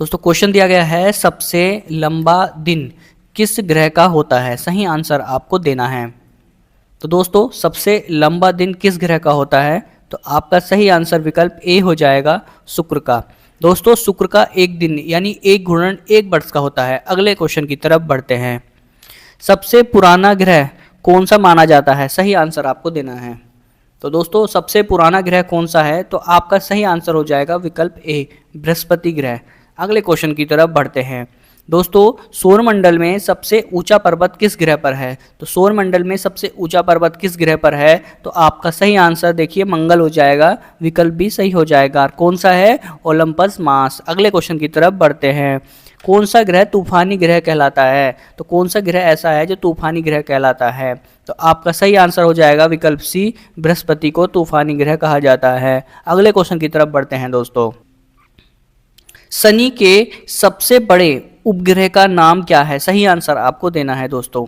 दोस्तों क्वेश्चन दिया गया है सबसे लंबा दिन किस ग्रह का होता है। सही आंसर आपको देना है। तो दोस्तों सबसे लंबा दिन किस ग्रह का होता है, तो आपका सही आंसर विकल्प ए हो जाएगा, शुक्र का। दोस्तों शुक्र का एक दिन यानी 1 × 1 वर्ष का होता है। अगले क्वेश्चन की तरफ बढ़ते हैं। सबसे पुराना ग्रह कौन सा माना जाता है। सही आंसर आपको देना है। तो दोस्तों सबसे पुराना ग्रह कौन सा है, तो आपका सही आंसर हो जाएगा विकल्प ए, बृहस्पति ग्रह। अगले क्वेश्चन की तरफ बढ़ते हैं। दोस्तों सौरमंडल में सबसे ऊंचा पर्वत किस ग्रह पर है। तो सौरमंडल में सबसे ऊंचा पर्वत किस ग्रह पर है, तो आपका सही आंसर देखिए मंगल हो जाएगा, विकल्प भी सही हो जाएगा। कौन सा है, ओलंपस मास। अगले क्वेश्चन की तरफ बढ़ते हैं। कौन सा ग्रह तूफानी ग्रह कहलाता है। तो कौन सा ग्रह ऐसा है जो तूफानी ग्रह कहलाता है, तो आपका सही आंसर हो जाएगा विकल्प सी, बृहस्पति को तूफानी ग्रह कहा जाता है। अगले क्वेश्चन की तरफ बढ़ते हैं। दोस्तों शनि के सबसे बड़े उपग्रह का नाम क्या है। सही आंसर आपको देना है दोस्तों।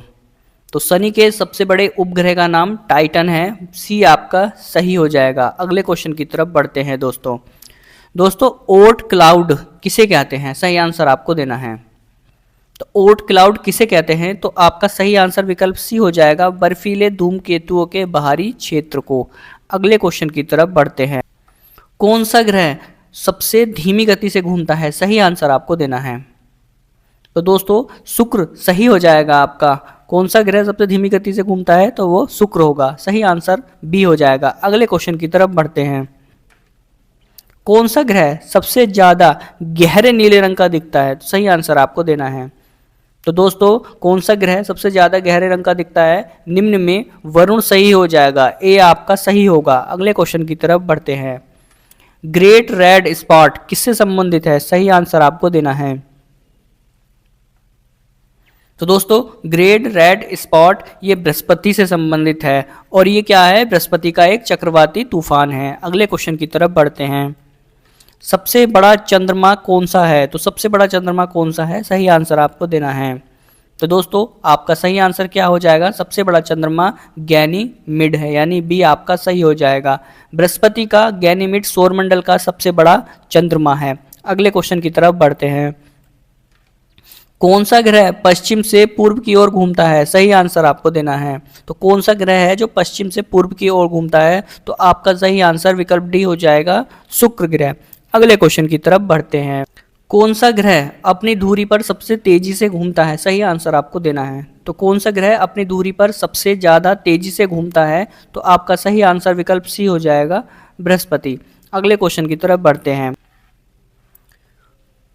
तो शनि के सबसे बड़े उपग्रह का नाम टाइटन है, सी आपका सही हो जाएगा। अगले क्वेश्चन की तरफ बढ़ते हैं। दोस्तों ओर्ट क्लाउड किसे कहते हैं। सही आंसर आपको देना है। तो ओर्ट क्लाउड किसे कहते हैं, तो आपका सही आंसर विकल्प सी हो जाएगा, बर्फीले धूमकेतुओं के बाहरी क्षेत्र को। अगले क्वेश्चन की तरफ बढ़ते हैं। कौन सा ग्रह सबसे धीमी गति से घूमता है। सही आंसर आपको देना है। तो दोस्तों शुक्र सही हो जाएगा आपका। कौन सा ग्रह सबसे धीमी गति से घूमता है, तो वो शुक्र होगा। सही आंसर बी हो जाएगा। अगले क्वेश्चन की तरफ बढ़ते हैं। कौन सा ग्रह सबसे ज्यादा गहरे नीले रंग का दिखता है, तो सही आंसर आपको देना है। तो दोस्तों कौन सा ग्रह सबसे ज्यादा गहरे रंग का दिखता है, निम्न में वरुण सही हो जाएगा, ए आपका सही होगा। अगले क्वेश्चन की तरफ बढ़ते हैं। ग्रेट रेड स्पॉट किससे संबंधित है। सही आंसर आपको देना है। तो दोस्तों ग्रेट रेड स्पॉट ये बृहस्पति से संबंधित है, और ये क्या है, बृहस्पति का एक चक्रवाती तूफान है। अगले क्वेश्चन की तरफ बढ़ते हैं। सबसे बड़ा चंद्रमा कौन सा है। तो सबसे बड़ा चंद्रमा कौन सा है, सही आंसर आपको देना है। तो दोस्तों आपका सही आंसर क्या हो जाएगा, सबसे बड़ा चंद्रमा गैनीमिड है, यानी बी आपका सही हो जाएगा। बृहस्पति का गैनीमिड सौरमंडल का सबसे बड़ा चंद्रमा है। अगले क्वेश्चन की तरफ बढ़ते हैं। कौन सा ग्रह पश्चिम से पूर्व की ओर घूमता है। सही आंसर आपको देना है। तो कौन सा ग्रह है जो पश्चिम से पूर्व की ओर घूमता है, तो आपका सही आंसर विकल्प डी हो जाएगा, शुक्र ग्रह। अगले क्वेश्चन की तरफ बढ़ते हैं। कौन सा ग्रह अपनी धुरी पर सबसे तेजी से घूमता है। सही आंसर आपको देना है। तो कौन सा ग्रह अपनी धुरी पर सबसे ज्यादा तेजी से घूमता है, तो आपका सही आंसर विकल्प सी हो जाएगा, बृहस्पति। अगले क्वेश्चन की तरफ बढ़ते हैं।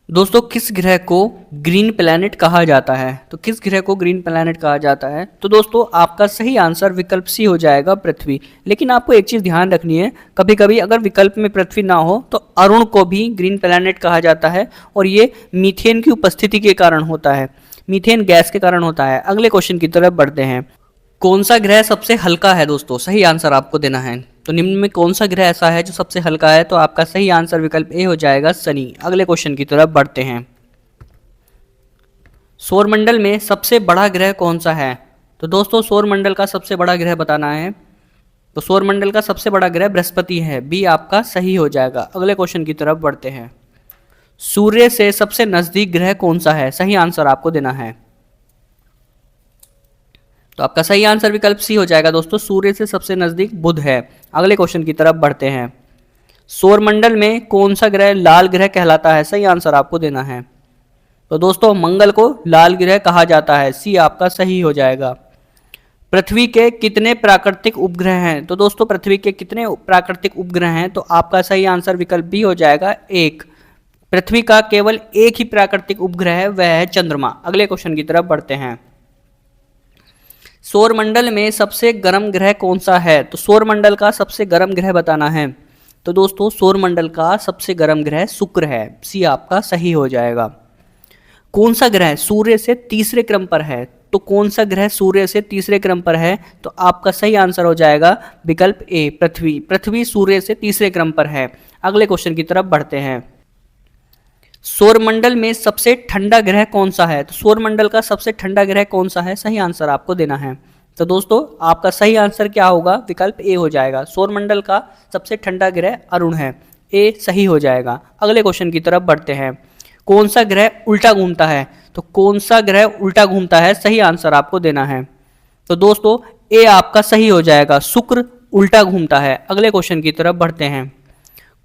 दोस्तों किस ग्रह को ग्रीन प्लैनेट कहा जाता है। तो किस ग्रह को ग्रीन प्लैनेट कहा जाता है, तो दोस्तों आपका सही आंसर विकल्प सी हो जाएगा, पृथ्वी। लेकिन आपको एक चीज ध्यान रखनी है, कभी कभी अगर विकल्प में पृथ्वी ना हो तो अरुण को भी ग्रीन प्लैनेट कहा जाता है, और ये मीथेन की उपस्थिति के कारण होता है, मीथेन गैस के कारण होता है। अगले क्वेश्चन की तरफ बढ़ते हैं। कौन सा ग्रह सबसे हल्का है। दोस्तों सही आंसर आपको देना है। तो निम्न में कौन सा ग्रह ऐसा है जो सबसे हल्का है, तो आपका सही आंसर विकल्प ए हो जाएगा, शनि। अगले क्वेश्चन की तरफ बढ़ते हैं। सौरमंडल में सबसे बड़ा ग्रह कौन सा है। तो दोस्तों सौरमंडल का सबसे बड़ा ग्रह बताना है। तो सौरमंडल का सबसे बड़ा ग्रह बृहस्पति है, बी आपका सही हो जाएगा। अगले क्वेश्चन की तरफ बढ़ते हैं। सूर्य से सबसे नजदीक ग्रह कौन सा है। सही आंसर आपको देना है। तो आपका सही आंसर विकल्प सी हो जाएगा दोस्तों, सूर्य से सबसे नजदीक बुध है। अगले क्वेश्चन की तरफ बढ़ते हैं। सौरमंडल में कौन सा ग्रह लाल ग्रह कहलाता है। सही आंसर आपको देना है। तो दोस्तों मंगल को लाल ग्रह कहा जाता है, सी आपका सही हो जाएगा। पृथ्वी के कितने प्राकृतिक उपग्रह हैं। तो दोस्तों पृथ्वी के कितने प्राकृतिक उपग्रह हैं, तो आपका सही आंसर विकल्प बी हो जाएगा, 1। पृथ्वी का केवल एक ही प्राकृतिक उपग्रह है, वह है चंद्रमा। अगले क्वेश्चन की तरफ बढ़ते हैं। सौरमंडल में सबसे गर्म ग्रह कौन सा है। तो सौरमंडल का सबसे गर्म ग्रह बताना है। तो दोस्तों सौरमंडल का सबसे गर्म ग्रह शुक्र है, सी आपका सही हो जाएगा। कौन सा ग्रह सूर्य से तीसरे क्रम पर है। तो कौन सा ग्रह सूर्य से तीसरे क्रम पर है, तो आपका सही आंसर हो जाएगा विकल्प ए, पृथ्वी। पृथ्वी सूर्य से तीसरे क्रम पर है। अगले क्वेश्चन की तरफ बढ़ते हैं। सौरमंडल में सबसे ठंडा ग्रह कौन सा है। तो सौरमंडल का सबसे ठंडा ग्रह कौन सा है, सही आंसर आपको देना है। तो दोस्तों आपका सही आंसर क्या होगा, विकल्प ए हो जाएगा। सौरमंडल का सबसे ठंडा ग्रह अरुण है, ए सही हो जाएगा। अगले क्वेश्चन की तरफ बढ़ते हैं। कौन सा ग्रह उल्टा घूमता है? तो कौन सा ग्रह उल्टा घूमता है, सही आंसर आपको देना है। तो दोस्तों ए आपका सही हो जाएगा, शुक्र उल्टा घूमता है। अगले क्वेश्चन की तरफ बढ़ते हैं।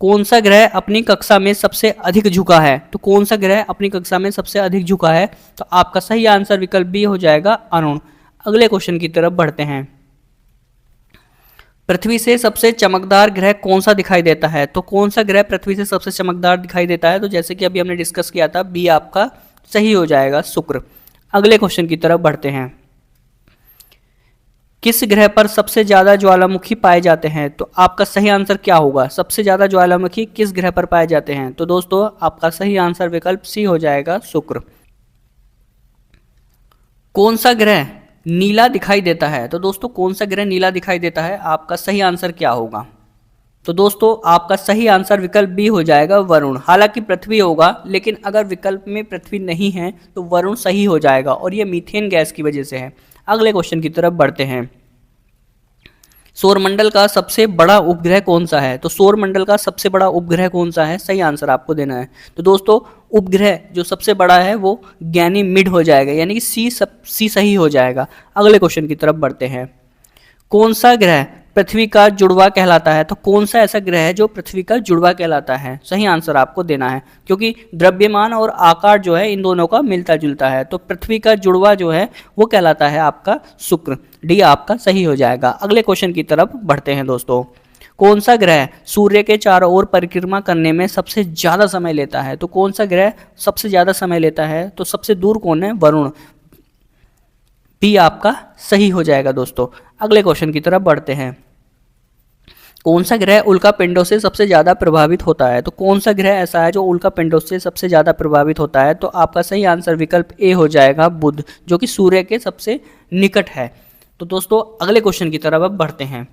कौन सा ग्रह अपनी कक्षा में सबसे अधिक झुका है? तो कौन सा ग्रह अपनी कक्षा में सबसे अधिक झुका है? तो आपका सही आंसर विकल्प बी हो जाएगा, अरुण। अगले क्वेश्चन की तरफ बढ़ते हैं। पृथ्वी से सबसे चमकदार ग्रह कौन सा दिखाई देता है? तो कौन सा ग्रह पृथ्वी से सबसे चमकदार दिखाई देता है? तो जैसे कि अभी हमने डिस्कस किया था, बी आपका सही हो जाएगा, शुक्र। अगले क्वेश्चन की तरफ बढ़ते हैं। किस ग्रह पर सबसे ज्यादा ज्वालामुखी पाए जाते हैं? तो आपका सही आंसर क्या होगा? सबसे ज्यादा ज्वालामुखी किस ग्रह पर पाए जाते हैं? तो दोस्तों आपका सही आंसर विकल्प सी हो जाएगा, शुक्र। कौन सा ग्रह नीला दिखाई देता है? तो दोस्तों कौन सा ग्रह नीला दिखाई देता है? आपका सही आंसर क्या होगा? तो दोस्तों आपका सही आंसर विकल्प बी हो जाएगा, वरुण। हालांकि पृथ्वी होगा, लेकिन अगर विकल्प में पृथ्वी नहीं है तो वरुण सही हो जाएगा, और ये मीथेन गैस की वजह से है। अगले क्वेश्चन की तरफ बढ़ते हैं। सौरमंडल का सबसे बड़ा उपग्रह कौन सा है? तो सौरमंडल का सबसे बड़ा उपग्रह कौन सा है, सही आंसर आपको देना है। तो दोस्तों उपग्रह जो सबसे बड़ा है वो गैनीमिड हो जाएगा, यानी कि सी सही हो जाएगा। अगले क्वेश्चन की तरफ बढ़ते हैं। कौन सा ग्रह पृथ्वी का जुड़वा कहलाता है? तो कौन सा ऐसा ग्रह है जो पृथ्वी का जुड़वा कहलाता है? सही आंसर आपको देना है, क्योंकि द्रव्यमान और आकार जो है इन दोनों का मिलता जुलता है। तो पृथ्वी का जुड़वा जो है वो कहलाता है आपका शुक्र। डी आपका सही हो जाएगा। अगले क्वेश्चन की तरफ बढ़ते हैं दोस्तों। कौन सा ग्रह सूर्य के चारों ओर परिक्रमा करने में सबसे ज्यादा समय लेता है? तो कौन सा ग्रह सबसे ज्यादा समय लेता है? तो सबसे दूर कौन है? वरुण। बी आपका सही हो जाएगा दोस्तों। अगले क्वेश्चन की तरफ बढ़ते हैं। कौन सा ग्रह उल्का पिंडों से सबसे ज्यादा प्रभावित होता है? तो कौन सा ग्रह ऐसा है जो उल्का पिंडों से सबसे ज्यादा प्रभावित होता है? तो आपका सही आंसर विकल्प ए हो जाएगा, बुध, जो कि सूर्य के सबसे निकट है। तो दोस्तों अगले क्वेश्चन की तरफ अब बढ़ते हैं।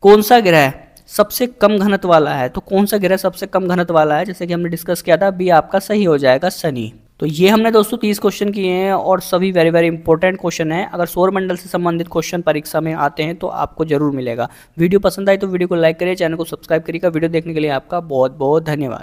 कौन सा ग्रह सबसे कम घनत्व वाला है? तो कौन सा ग्रह सबसे कम घनत्व वाला है? जैसे कि हमने डिस्कस किया था, बी आपका सही हो जाएगा, शनि। तो ये हमने दोस्तों 30 क्वेश्चन किए हैं, और सभी वेरी वेरी इंपॉर्टेंट क्वेश्चन हैं। अगर सौरमंडल से संबंधित क्वेश्चन परीक्षा में आते हैं तो आपको जरूर मिलेगा। वीडियो पसंद आए तो वीडियो को लाइक करिए, चैनल को सब्सक्राइब करिएगा। वीडियो देखने के लिए आपका बहुत बहुत धन्यवाद।